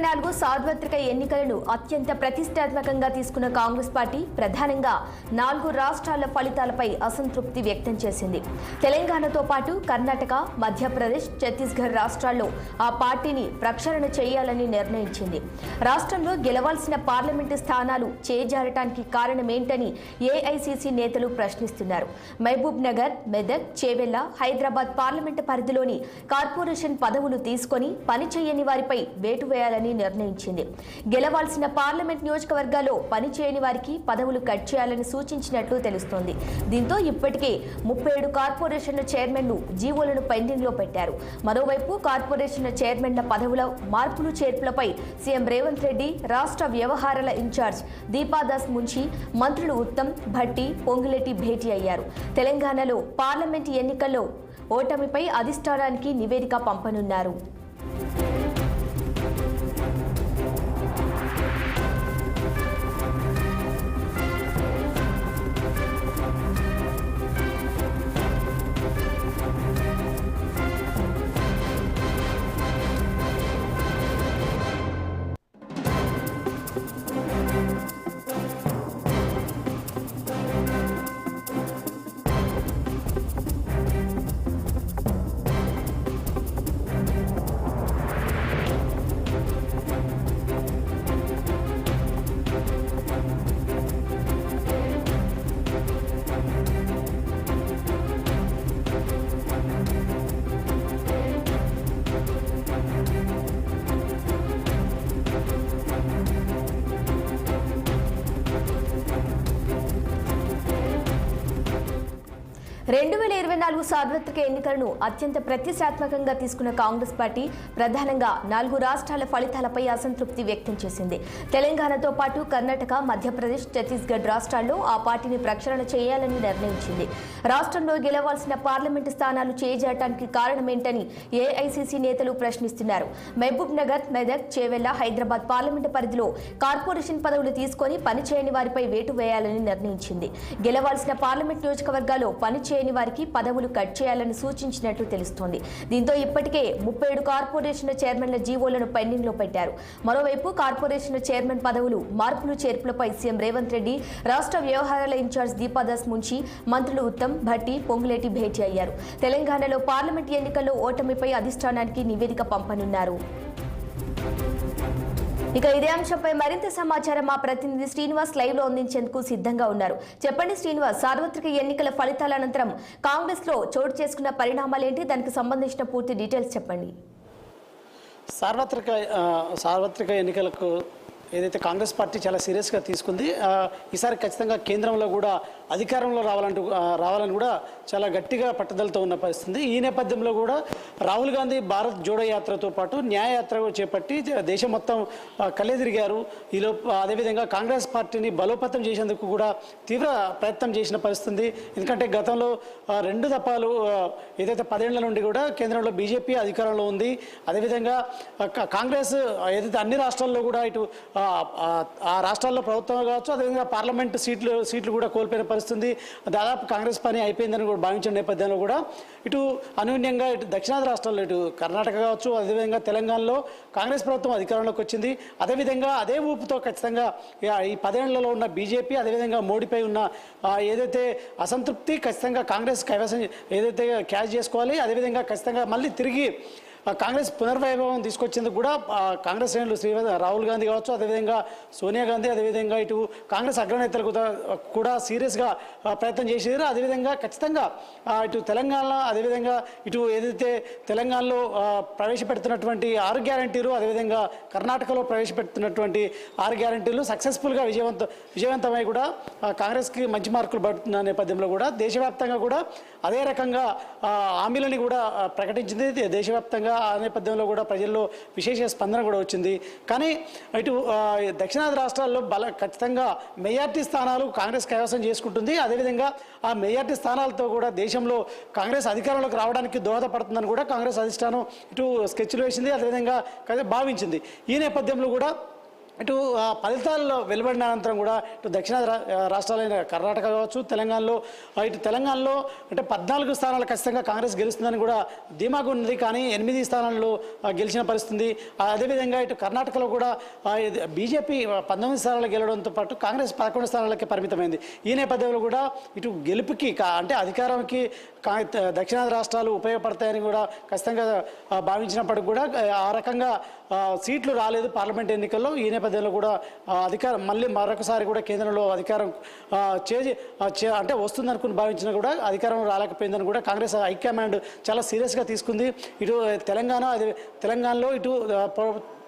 2024 సార్వత్రిక ఎన్నికలను అత్యంత ప్రతిష్టాత్మకంగా తీసుకున్న కాంగ్రెస్ పార్టీ ప్రధానంగా 4 రాష్ట్రాల ఫలితాలపై అసంతృప్తి వ్యక్తం చేసింది. తెలంగాణతో పాటు కర్ణాటక, మధ్యప్రదేశ్, ఛత్తీస్గఢ్ రాష్ట్రాల్లో ఆ పార్టీని ప్రక్షాళన చేయాలని నిర్ణయించింది. రాష్ట్రంలో గెలవాల్సిన పార్లమెంటు స్థానాలు చేజారటానికి కారణమేంటని ఏఐసీసీ నేతలు ప్రశ్నిస్తున్నారు. మహబూబ్ నగర్, మెదక్, చేవెళ్ల, హైదరాబాద్ పార్లమెంటు పరిధిలోని కార్పొరేషన్ పదవులు తీసుకొని పనిచేయని వారిపై వేటు వేయాలని నిర్ణయించింది. గెలవాల్సిన పార్లమెంట్ నియోజకవర్గాల్లో పనిచేయని వారికి పదవులు కట్ చేయాలని సూచించినట్లు తెలుస్తోంది. దీంతో ఇప్పటికే 37 కార్పొరేషన్ల చైర్మన్లు జీవోలను పెండింగ్లో పెట్టారు. మరోవైపు కార్పొరేషన్ల చైర్మన్ల పదవుల మార్పులు చేర్పులపై సీఎం రేవంత్ రెడ్డి, రాష్ట్ర వ్యవహారాల ఇన్ఛార్జ్ దీపాదాస్ మున్షి, మంత్రులు ఉత్తమ్, భట్టి, పొంగులేటి భేటీ అయ్యారు. తెలంగాణలో పార్లమెంటు ఎన్నికల్లో ఓటమిపై అధిష్టానానికి నివేదిక పంపనున్నారు. రెండు 2024 సార్వత్రిక ఎన్నికలను అత్యంత ప్రతిష్టాత్మకంగా తీసుకున్న కాంగ్రెస్ పార్టీ ప్రధానంగా 4 రాష్ట్రాల ఫలితాలపై అసంతృప్తి వ్యక్తం చేసింది. తెలంగాణతో పాటు కర్ణాటక, మధ్యప్రదేశ్, ఛత్తీస్గఢ్ రాష్ట్రాల్లో ఆ పార్టీని ప్రక్షాళన చేయాలని నిర్ణయించింది. రాష్ట్రంలో గెలవాల్సిన పార్లమెంటు స్థానాలు చేజారటానికి కారణమేంటని ఏఐసీసీ నేతలు ప్రశ్నిస్తున్నారు. మహబూబ్ నగర్, మెదక్, చేవెళ్ల, హైదరాబాద్ పార్లమెంటు పరిధిలో కార్పొరేషన్ పదవులు తీసుకొని పనిచేయని వారిపై వేటు వేయాలని నిర్ణయించింది. గెలవాల్సిన పార్లమెంట్ నియోజకవర్గాల్లో పనిచేయని వారికి పదవులు కట్ చేయాలని సూచించినట్లు తెలుస్తోంది. దీంతో ఇప్పటికే 37 కార్పొరేషన్ల చైర్మన్ల జీవోలను పెండింగ్లో పెట్టారు. మరోవైపు కార్పొరేషన్ల చైర్మన్ పదవులు మార్పులు చేర్పులపై సీఎం రేవంత్ రెడ్డి, రాష్ట్ర వ్యవహారాల ఇన్ఛార్జ్ దీపాదాస్ మున్షి, మంత్రులు ఉత్తమ్, భట్టి, పొంగులేటి భేటీ అయ్యారు. తెలంగాణలో పార్లమెంట్ ఎన్నికల్లో ఓటమిపై అధిష్టానానికి నివేదిక పంపనున్నారు. ఇక ఇదే అంశంపై మరింత సమాచారం మా ప్రతినిధి శ్రీనివాస్ లైవ్ లో అందించేందుకు సిద్ధంగా ఉన్నారు. చెప్పండి శ్రీనివాస్, సార్వత్రిక ఎన్నికల ఫలితాల అనంతరం కాంగ్రెస్ లో చోటు చేసుకున్న పరిణామాలేంటి, దానికి సంబంధించిన పూర్తి డీటెయిల్స్ చెప్పండి. సార్వత్రిక ఎన్నికలకు ఏదైతే కాంగ్రెస్ పార్టీ చాలా సీరియస్గా తీసుకుంది, ఈసారి ఖచ్చితంగా కేంద్రంలో కూడా అధికారంలో రావాలని కూడా చాలా గట్టిగా పట్టుదలతో ఉన్న పరిస్థితి. ఈ నేపథ్యంలో కూడా రాహుల్ గాంధీ భారత్ జోడో యాత్రతో పాటు న్యాయయాత్ర చేపట్టి దేశం మొత్తం కలెదిరిగారు. ఈలోపు అదేవిధంగా కాంగ్రెస్ పార్టీని బలోపేతం చేసేందుకు కూడా తీవ్ర ప్రయత్నం చేసిన పరిస్థితి. ఎందుకంటే గతంలో 2 దఫాలు ఏదైతే 10 ఏళ్ల నుండి కూడా కేంద్రంలో బీజేపీ అధికారంలో ఉంది. అదేవిధంగా కాంగ్రెస్ ఏదైతే అన్ని రాష్ట్రాల్లో కూడా ఇటు ఆ రాష్ట్రాల్లో ప్రభుత్వం కావచ్చు, అదేవిధంగా పార్లమెంటు సీట్లు కూడా కోల్పోయిన పరిస్థితి. దాదాపు కాంగ్రెస్ పని అయిపోయిందని కూడా భావించిన నేపథ్యంలో కూడా ఇటు అనూన్యంగా ఇటు దక్షిణాది రాష్ట్రాల్లో ఇటు కర్ణాటక కావచ్చు, అదేవిధంగా తెలంగాణలో కాంగ్రెస్ ప్రభుత్వం అధికారంలోకి వచ్చింది. అదేవిధంగా అదే ఊపుతో ఖచ్చితంగా ఈ 10 ఏళ్లలో ఉన్న బీజేపీ, అదేవిధంగా మోడీపై ఉన్న ఏదైతే అసంతృప్తి ఖచ్చితంగా కాంగ్రెస్ కైవసం ఏదైతే క్యాచ్ చేసుకోవాలి, అదేవిధంగా ఖచ్చితంగా మళ్ళీ తిరిగి కాంగ్రెస్ పునర్వైభవం తీసుకొచ్చేందుకు కూడా కాంగ్రెస్ శ్రేణులు రాహుల్ గాంధీ కావచ్చు, అదేవిధంగా సోనియా గాంధీ, అదేవిధంగా ఇటు కాంగ్రెస్ అగ్రనేతలు కూడా సీరియస్గా ప్రయత్నం చేసేది. అదేవిధంగా ఖచ్చితంగా ఇటు తెలంగాణ, అదేవిధంగా ఇటు ఏదైతే తెలంగాణలో ప్రవేశపెడుతున్నటువంటి 6 గ్యారంటీలు, అదేవిధంగా కర్ణాటకలో ప్రవేశపెడుతున్నటువంటి 6 గ్యారంటీలు సక్సెస్ఫుల్గా విజయవంతమై కూడా కాంగ్రెస్కి మంచి మార్కులు పడుతున్న నేపథ్యంలో కూడా దేశవ్యాప్తంగా కూడా అదే రకంగా హామీలని కూడా ప్రకటించింది. దేశవ్యాప్తంగా ఆ నేపథ్యంలో కూడా ప్రజల్లో విశేష స్పందన కూడా వచ్చింది. కానీ ఇటు దక్షిణాది రాష్ట్రాల్లో ఖచ్చితంగా మెజార్టీ స్థానాలు కాంగ్రెస్ కైవసం చేసుకుంటుంది. అదేవిధంగా ఆ మెజార్టీ స్థానాలతో కూడా దేశంలో కాంగ్రెస్ అధికారంలోకి రావడానికి దోహదపడుతుందని కూడా కాంగ్రెస్ అధిష్టానం ఇటు స్కెచ్లు వేసింది, అదేవిధంగా భావించింది. ఈ నేపథ్యంలో కూడా ఇటు ఫలితాల్లో వెలువడిన అనంతరం కూడా ఇటు దక్షిణాది రాష్ట్రాలైన కర్ణాటక కావచ్చు, తెలంగాణలో ఇటు తెలంగాణలో అంటే 14 స్థానాలు ఖచ్చితంగా కాంగ్రెస్ గెలుస్తుందని కూడా ధీమాగా ఉన్నది. కానీ 8 స్థానాల్లో గెలిచిన పరిస్థితి. అదేవిధంగా ఇటు కర్ణాటకలో కూడా బీజేపీ 19 స్థానాలు గెలవడంతో పాటు కాంగ్రెస్ 11 స్థానాలకే పరిమితమైంది. ఈ నేపథ్యంలో కూడా ఇటు గెలుపుకి అంటే అధికారానికి దక్షిణాది రాష్ట్రాలు ఉపయోగపడతాయని కూడా ఖచ్చితంగా భావించినప్పటికి కూడా ఆ రకంగా సీట్లు రాలేదు పార్లమెంట్ ఎన్నికల్లో. ఈ నేపథ్యంలో కూడా అధికారం మళ్ళీ మరొకసారి కూడా కేంద్రంలో అధికారం అంటే వస్తుందనుకుని భావించినా కూడా అధికారం రాలేకపోయిందని కూడా కాంగ్రెస్ హైకమాండ్ చాలా సీరియస్గా తీసుకుంది. ఇటు తెలంగాణలో ఇటు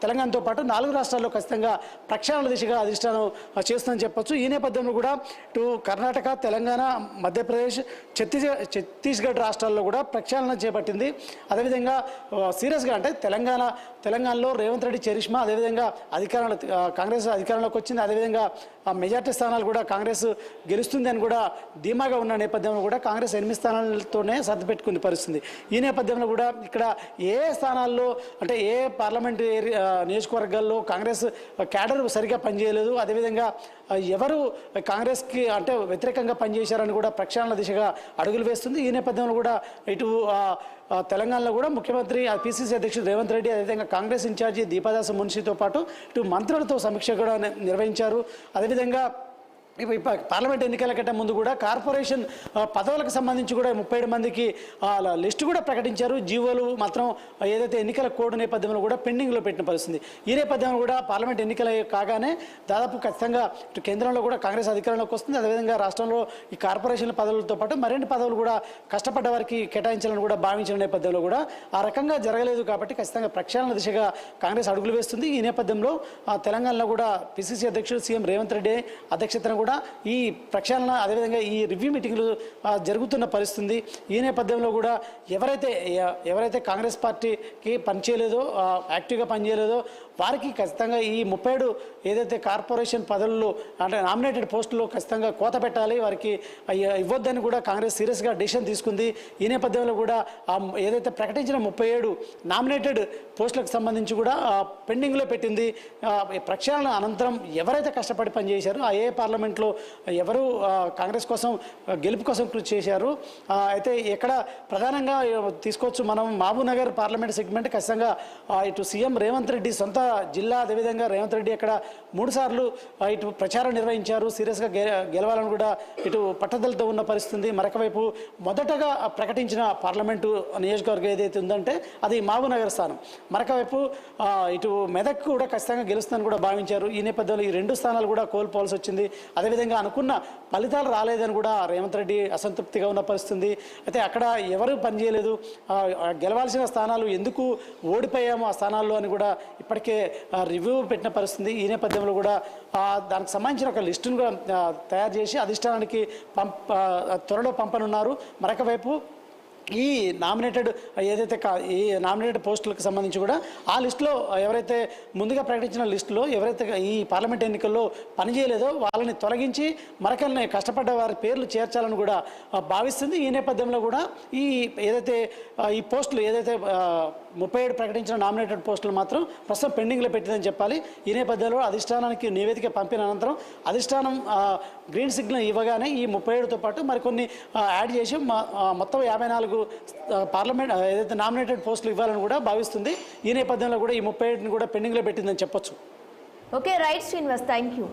తెలంగాణతో పాటు 4 రాష్ట్రాల్లో ఖచ్చితంగా ప్రక్షాళన దిశగా అధిష్టానం చేస్తుందని చెప్పొచ్చు. ఈ నేపథ్యంలో కూడా ఇటు కర్ణాటక, తెలంగాణ, మధ్యప్రదేశ్, ఛత్తీస్గఢ్ రాష్ట్రాల్లో కూడా ప్రక్షాళన చేపట్టింది. అదేవిధంగా సీరియస్గా అంటే తెలంగాణలో రేవంత్ రెడ్డి చరిష్మా, అదేవిధంగా కాంగ్రెస్ అధికారంలోకి వచ్చింది. అదేవిధంగా మెజార్టీ స్థానాలు కూడా కాంగ్రెస్ గెలుస్తుంది అని కూడా ధీమాగా ఉన్న నేపథ్యంలో కూడా కాంగ్రెస్ 8 స్థానాలతోనే సర్దుపెట్టుకునే పరిస్థితి. ఈ నేపథ్యంలో కూడా ఇక్కడ ఏ స్థానాల్లో అంటే ఏ పార్లమెంట్ నియోజకవర్గాల్లో కాంగ్రెస్ క్యాడర్ సరిగా పనిచేయలేదు. అదేవిధంగా ఎవరు కాంగ్రెస్కి అంటే వ్యతిరేకంగా పనిచేశారని కూడా ప్రక్షాళన దిశగా అడుగులు వేస్తుంది. ఈ నేపథ్యంలో కూడా ఇటు తెలంగాణలో కూడా ముఖ్యమంత్రి పిసిసి అధ్యక్షుడు రేవంత్ రెడ్డి, అదేవిధంగా కాంగ్రెస్ ఇన్ఛార్జి దీపాదాస్ మున్షితో పాటు ఇటు మంత్రులతో సమీక్ష కూడా నిర్వహించారు. అదేవిధంగా పార్లమెంట్ ఎన్నికల కంటే ముందు కూడా కార్పొరేషన్ పదవులకు సంబంధించి కూడా 37 మందికి లిస్టు కూడా ప్రకటించారు. జీవోలు మాత్రం ఏదైతే ఎన్నికల కోడ్ నేపథ్యంలో కూడా పెండింగ్లో పెట్టిన పరిస్థితి. ఈ నేపథ్యంలో కూడా పార్లమెంట్ ఎన్నికలు కాగానే దాదాపు ఖచ్చితంగా ఇటు కేంద్రంలో కూడా కాంగ్రెస్ అధికారంలోకి వస్తుంది. అదేవిధంగా రాష్ట్రంలో ఈ కార్పొరేషన్ల పదవులతో పాటు మరిన్ని పదవులు కూడా కష్టపడ్డ వారికి కేటాయించాలని కూడా భావించిన నేపథ్యంలో కూడా ఆ రకంగా జరగలేదు. కాబట్టి ఖచ్చితంగా ప్రక్షాళన దిశగా కాంగ్రెస్ అడుగులు వేస్తుంది. ఈ నేపథ్యంలో తెలంగాణలో కూడా పిసిసి అధ్యక్షుడు సీఎం రేవంత్ రెడ్డి అధ్యక్షతన కూడా ఈ ప్రక్షాళన అదేవిధంగా ఈ రివ్యూ మీటింగ్లు జరుగుతున్న పరిస్థితి. ఈ నేపథ్యంలో కూడా ఎవరైతే కాంగ్రెస్ పార్టీకి పనిచేయలేదో, యాక్టివ్గా పనిచేయలేదో వారికి ఖచ్చితంగా ఈ 37 ఏదైతే కార్పొరేషన్ పదవుల్లో అంటే నామినేటెడ్ పోస్టుల్లో ఖచ్చితంగా కోత పెట్టాలి, వారికి ఇవ్వద్దని కూడా కాంగ్రెస్ సీరియస్గా డిసిషన్ తీసుకుంది. ఈ నేపథ్యంలో కూడా ఏదైతే ప్రకటించిన 37 నామినేటెడ్ పోస్టులకు సంబంధించి కూడా పెండింగ్లో పెట్టింది. ప్రక్షాళన అనంతరం ఎవరైతే కష్టపడి పనిచేశారో ఏ పార్లమెంట్లో ఎవరు కాంగ్రెస్ కోసం గెలుపు కోసం కృషి చేశారు. అయితే ఎక్కడ ప్రధానంగా తీసుకోవచ్చు మనం మహబూబ్నగర్ పార్లమెంట్ సెగ్మెంట్ ఖచ్చితంగా ఇటు సీఎం రేవంత్ రెడ్డి సొంత జిల్లా. అదేవిధంగా రేవంత్ రెడ్డి అక్కడ 3 సార్లు ఇటు ప్రచారం నిర్వహించారు. సీరియస్గా గెలవాలని కూడా ఇటు పట్టుదలతో ఉన్న పరిస్థితి. మరొకవైపు మొదటగా ప్రకటించిన పార్లమెంటు నియోజకవర్గం ఏదైతే ఉందంటే అది మహబూబ్నగర్ స్థానం. మరొకవైపు ఇటు మెదక్ కూడా ఖచ్చితంగా గెలుస్తుందని కూడా భావించారు. ఈ నేపథ్యంలో ఈ 2 స్థానాలు కూడా కోల్పోవాల్సి వచ్చింది. అదేవిధంగా అనుకున్న ఫలితాలు రాలేదని కూడా రేవంత్ రెడ్డి అసంతృప్తిగా ఉన్న పరిస్థితి. అయితే అక్కడ ఎవరు పనిచేయలేదు, గెలవాల్సిన స్థానాలు ఎందుకు ఓడిపోయాము ఆ స్థానాల్లో అని కూడా ఇప్పటికే రివ్యూ పెట్టిన పరిస్థితి. ఈ నేపథ్యంలో కూడా దానికి సంబంధించిన ఒక లిస్టును కూడా తయారు చేసి అధిష్టానానికి త్వరలో పంపనున్నారు. మరొకవైపు ఈ నామినేటెడ్ ఏదైతే ఈ నామినేటెడ్ పోస్టులకు సంబంధించి కూడా ఆ లిస్టులో ఎవరైతే ముందుగా ప్రకటించిన లిస్టులో ఎవరైతే ఈ పార్లమెంట్ ఎన్నికల్లో పనిచేయలేదో వాళ్ళని తొలగించి మరొకరిని కష్టపడ్డ వారి పేర్లు చేర్చాలని కూడా భావిస్తుంది. ఈ నేపథ్యంలో కూడా ఏదైతే ఈ పోస్టులు ఏదైతే 37 ప్రకటించిన నామినేటెడ్ పోస్టులు మాత్రం ప్రస్తుతం పెండింగ్లో పెట్టిందని చెప్పాలి. ఈ నేపథ్యంలో అధిష్టానానికి నివేదిక పంపిన అనంతరం అధిష్టానం గ్రీన్ సిగ్నల్ ఇవ్వగానే ఈ 37తో పాటు మరికొన్ని యాడ్ చేసి మొత్తం 54 పార్లమెంట్ ఏదైతే నామినేటెడ్ పోస్టులు ఇవ్వాలని కూడా భావిస్తుంది. ఈ నేపథ్యంలో కూడా ఈ 37ని కూడా పెండింగ్లో పెట్టిందని చెప్పొచ్చు. Okay, right Srinivas, thank you.